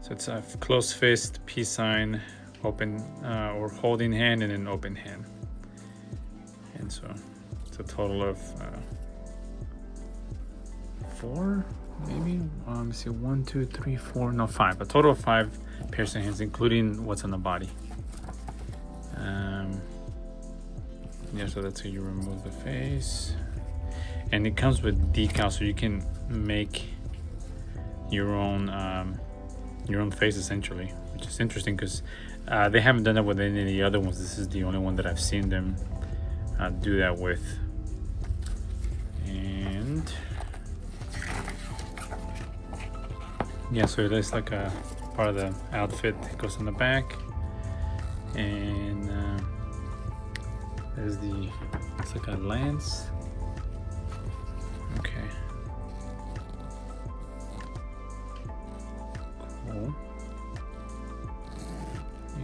So it's a closed fist, peace sign, open or holding hand, and an open hand. And so it's a total of 4, maybe. Let me see, 1, 2, 3, 4, no, 5. A total of 5 pairs of hands, including what's on the body. Yeah, so that's how you remove the face. And it comes with decals, so you can make your own face essentially, which is interesting because they haven't done that with any of the other ones. This is the only one that I've seen them do that with. And yeah, so it is like a part of the outfit. It goes on the back, and there's it's like a lance. Okay. Cool.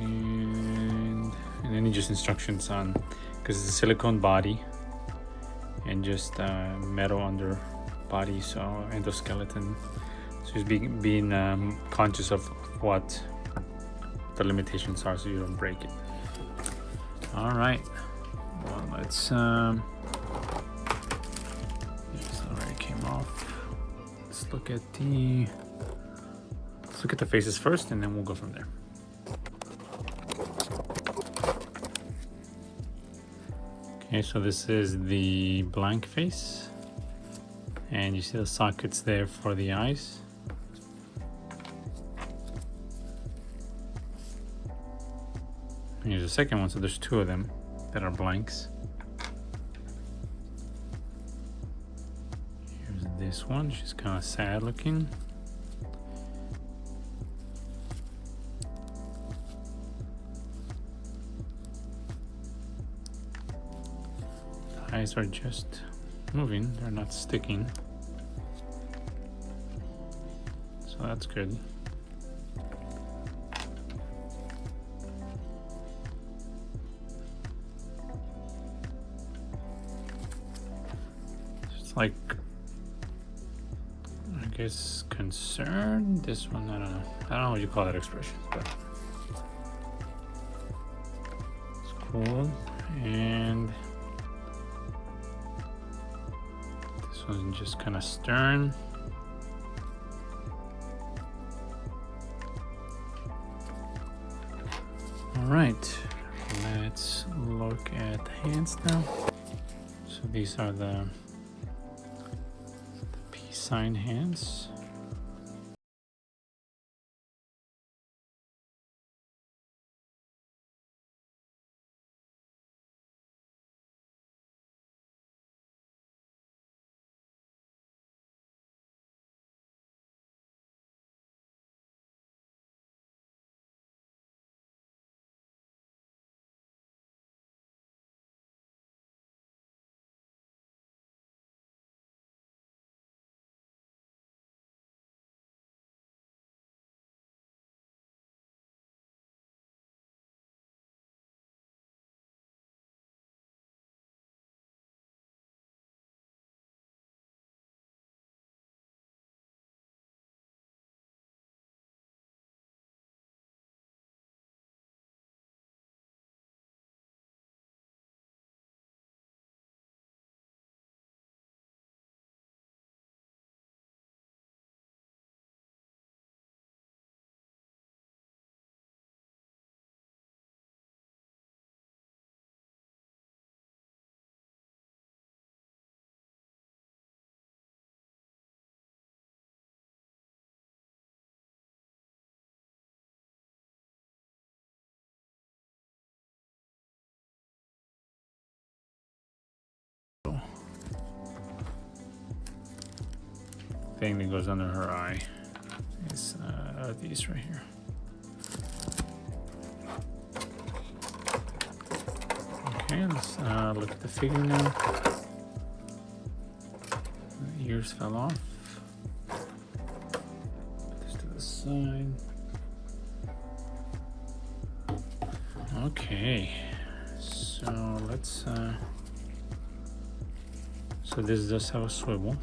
And then just instructions on, because it's a silicone body and just metal under body, so endoskeleton. So just being conscious of what the limitations are, so you don't break it. All right. Well, let's. This already came off. Let's look at the faces first, and then we'll go from there. Okay, so this is the blank face, and you see the sockets there for the eyes. And here's the second one, so there's 2 of them that are blanks. Here's this one, she's kind of sad looking. The eyes are just moving, they're not sticking. So that's good. Like, I guess concerned. This one, I don't know what you call that expression, but it's cool. And this one's just kind of stern. All right, let's look at the hands now. So these are the sign hands. Thing that goes under her eye is these right here. Okay, let's look at the figure now. The ears fell off. Put this to the side. Okay, so let's. So this does have a swivel.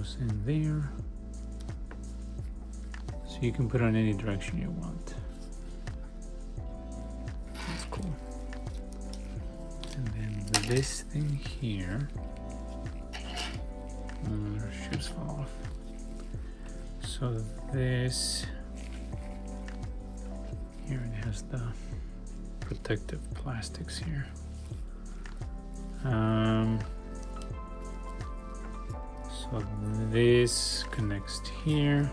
goes in there. So you can put it in any direction you want. That's cool. And then this thing here, shoes fall off. So this here, it has the protective plastics here. So this connects to here.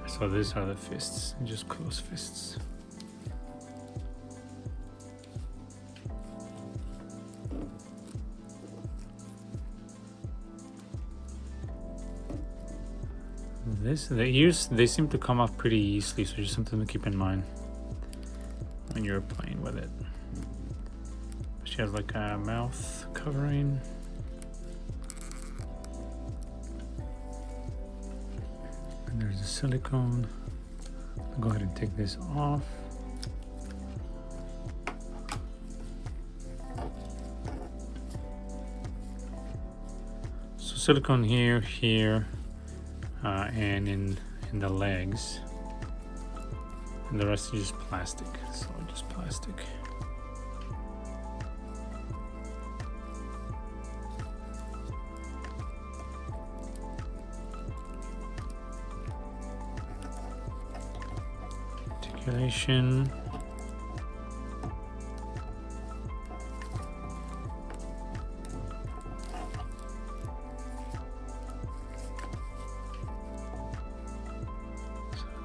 So these are the fists, just close fists. The ears, they seem to come off pretty easily, so just something to keep in mind when you're playing with it. She has like a mouth covering. And there's the silicone. I'll go ahead and take this off. So silicone here, and in the legs, and the rest is just plastic. So just plastic. Articulation.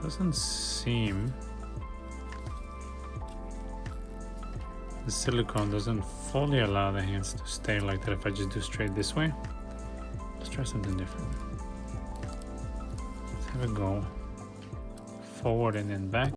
Doesn't seem, the silicone doesn't fully allow the hands to stay like that if I just do straight this way. Let's try something different. Let's have it go forward and then back.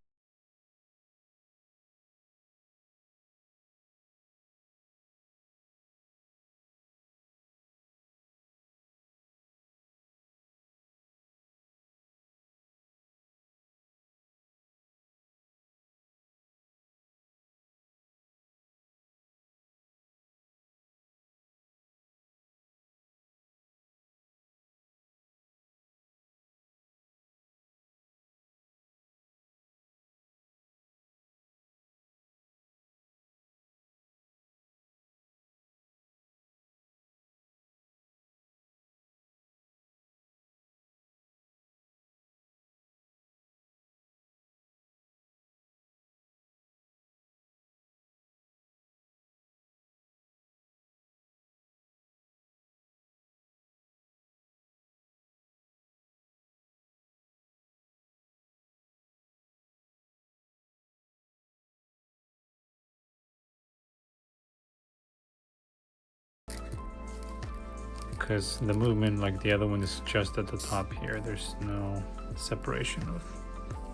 Because the movement, like the other one, is just at the top here. There's no separation of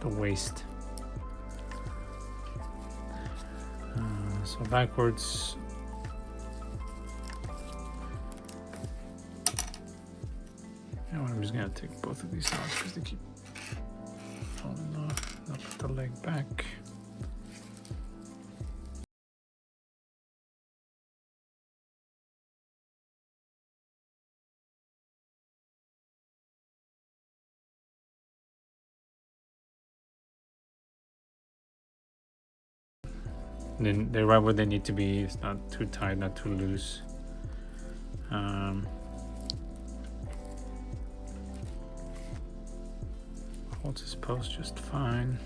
the waist. So backwards. You know what, I'm just gonna take both of these out because they keep falling off. I'll put the leg back. And then they're right where they need to be. It's not too tight, not too loose. Holds his pose just fine.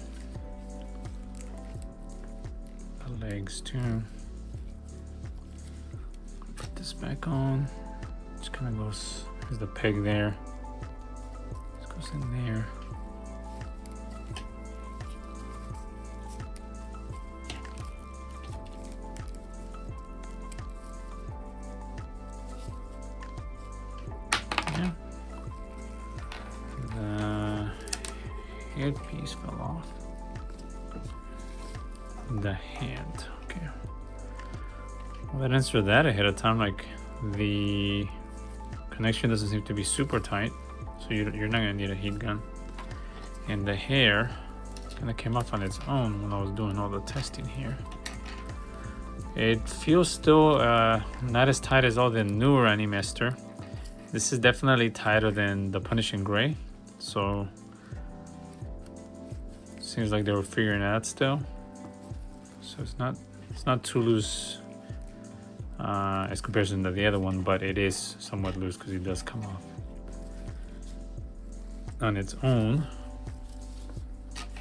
The legs too. Put this back on. Just kind of goes. There's the peg there. Just goes in there. Piece fell off. The hand. Okay. Well, that answered that ahead of time. Like, the connection doesn't seem to be super tight. so you're not gonna need a heat gun. And the hair kind of came off on its own when I was doing all the testing here. It feels still not as tight as all the newer AniMester. This is definitely tighter than the Punishing Gray, so seems like they were figuring it out still. So it's not too loose as comparison to the other one, but it is somewhat loose because it does come off on its own.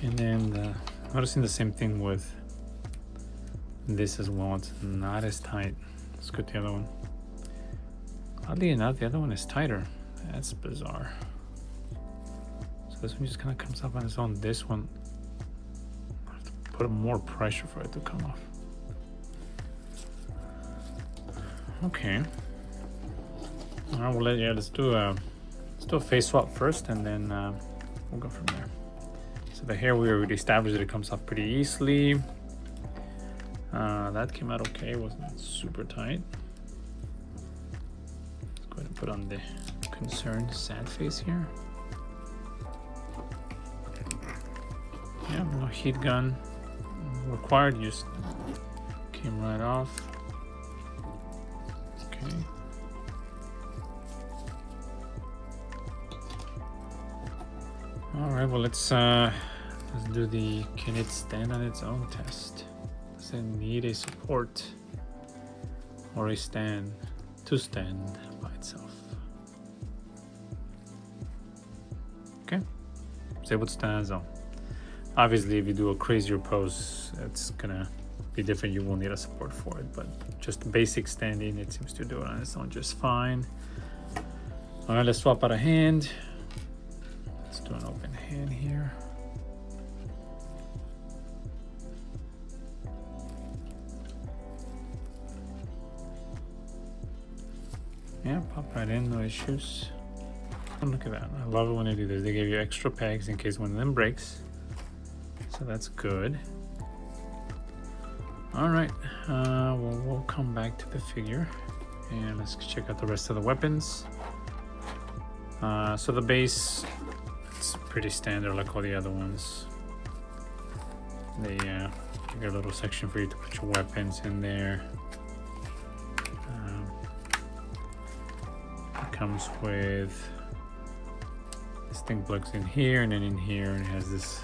And then noticing the same thing with this as well. It's not as tight. Let's go to the other one. Oddly enough, the other one is tighter. That's bizarre. So this one just kind of comes up on its own. This one, I have to put more pressure for it to come off. Okay. All right, well, yeah, let's do a face swap first, and then we'll go from there. So the hair, we already established that it comes off pretty easily. That came out okay. It wasn't super tight. Let's go ahead and put on the concerned sad face here. Yeah, no heat gun required. Just came right off. Okay. All right. Well, let's do the can it stand on its own test. Does it need a support or a stand to stand by itself? Okay. Say what stands on. Obviously, if you do a crazier pose, it's gonna be different. You will need a support for it, but just basic standing, it seems to do it on its own just fine. All right, let's swap out a hand. Let's do an open hand here. Yeah, pop right in, no issues. Oh, look at that. I love it when they do this. They give you extra pegs in case one of them breaks. So that's good. All right, well, we'll come back to the figure and let's check out the rest of the weapons. So the base, it's pretty standard like all the other ones. They give you a little section for you to put your weapons in there. It comes with this thing plugs in here and then in here, and it has this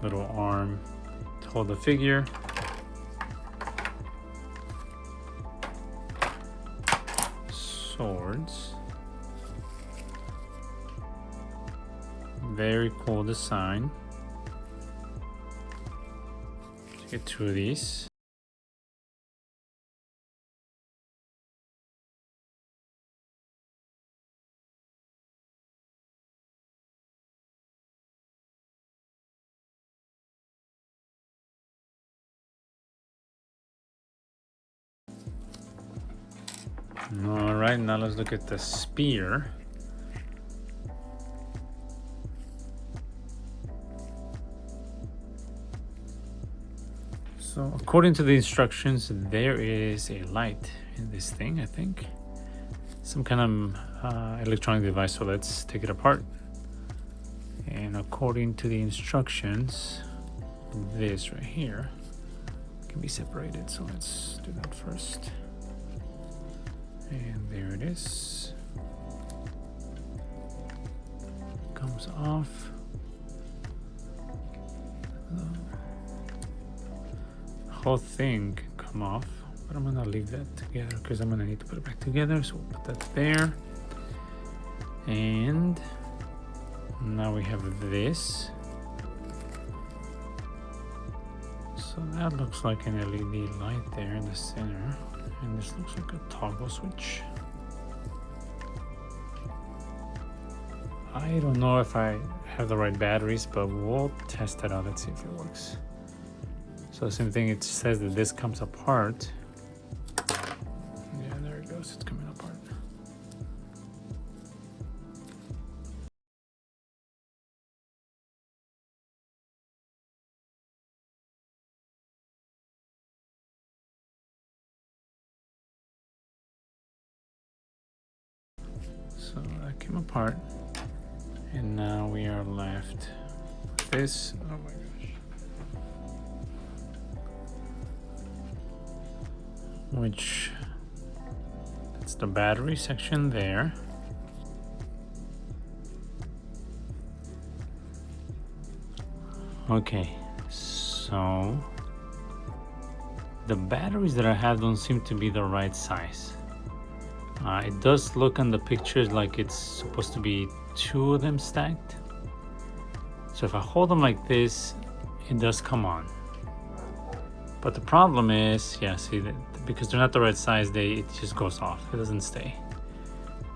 little arm to hold the figure. Swords. Very cool design. Let's get two of these. All right, now let's look at the spear. So according to the instructions, there is a light in this thing, I think. Some kind of electronic device, so let's take it apart. And according to the instructions, this right here can be separated, so let's do that first. And there it is. Comes off. The whole thing can come off, but I'm gonna leave that together because I'm gonna need to put it back together. So we'll put that there. And now we have this. So that looks like an LED light there in the center. And this looks like a toggle switch. I don't know if I have the right batteries, but we'll test it out. Let's see if it works. So same thing, it says that this comes apart. Yeah, there it goes, it's coming apart. So that came apart. And now we are left with this. Oh my gosh. Which, that's the battery section there. Okay, so the batteries that I have don't seem to be the right size. It does look on the pictures like it's supposed to be 2 of them stacked. So if I hold them like this, it does come on. But the problem is, yeah, see, that because they're not the right size, it just goes off. It doesn't stay.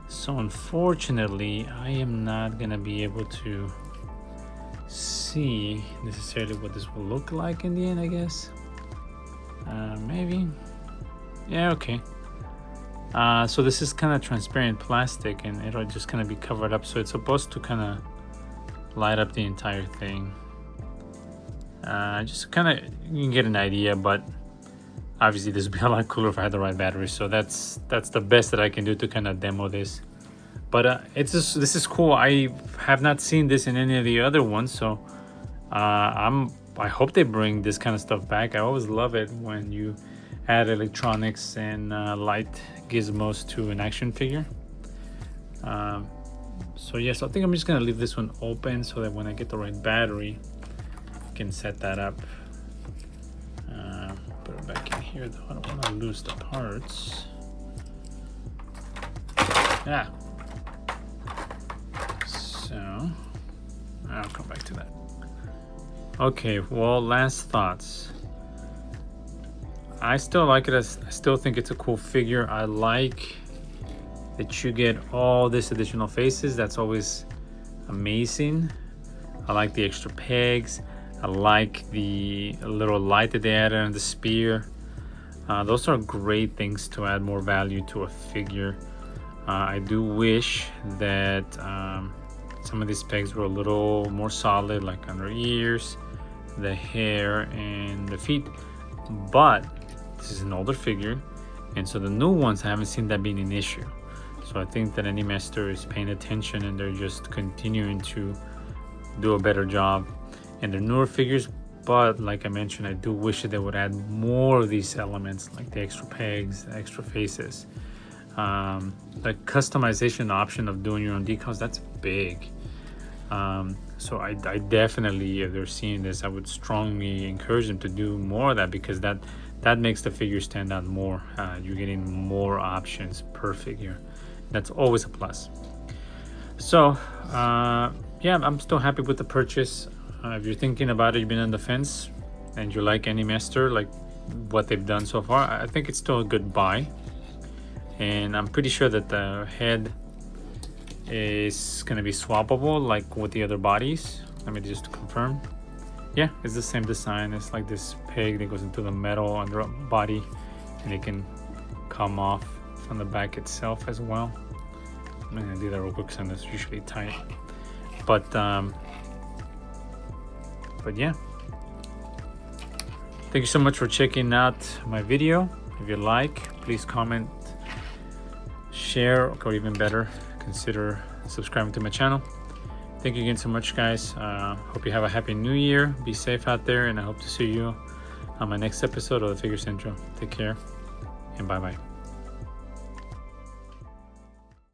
So unfortunately, I am not gonna be able to see necessarily what this will look like in the end, I guess. Maybe. Yeah, okay. So this is kind of transparent plastic, and it'll just kind of be covered up. So it's supposed to kind of light up the entire thing. Just kind of, you can get an idea, but obviously this would be a lot cooler if I had the right battery. So that's the best that I can do to kind of demo this. But this is cool. I have not seen this in any of the other ones, so I hope they bring this kind of stuff back. I always love it when you add electronics and light gizmos to an action figure. So yes, I think I'm just gonna leave this one open so that when I get the right battery, I can set that up. Put it back in here though. I don't want to lose the parts. Yeah. So I'll come back to that. Okay, well, last thoughts. I still like it. I still think it's a cool figure. I like that you get all this additional faces. That's always amazing. I like the extra pegs. I like the little light that they added on the spear. Those are great things to add more value to a figure. I do wish that some of these pegs were a little more solid, like on her ears, the hair, and the feet. But this is an older figure, and so the new ones, I haven't seen that being an issue. So I think that AniMester is paying attention, and they're just continuing to do a better job. And they're newer figures, but like I mentioned, I do wish that they would add more of these elements, like the extra pegs, the extra faces. The customization option of doing your own decals, that's big. So I definitely, if they're seeing this, I would strongly encourage them to do more of that, because that makes the figure stand out more. You're getting more options per figure. That's always a plus. So yeah, I'm still happy with the purchase. If you're thinking about it, you've been on the fence and you like AniMester, like what they've done so far, I think it's still a good buy. And I'm pretty sure that the head is going to be swappable like with the other bodies. Let me just confirm. Yeah, it's the same design. It's like this peg that goes into the metal under a body, and it can come off from the back itself as well. I'm gonna do that real quick because it's usually tight. But yeah, thank you so much for checking out my video. If you like, please comment, share, or even better, consider subscribing to my channel. Thank you again so much, guys. Hope you have a happy new year. Be safe out there, and I hope to see you on my next episode of the Figure Central. Take care, and bye bye.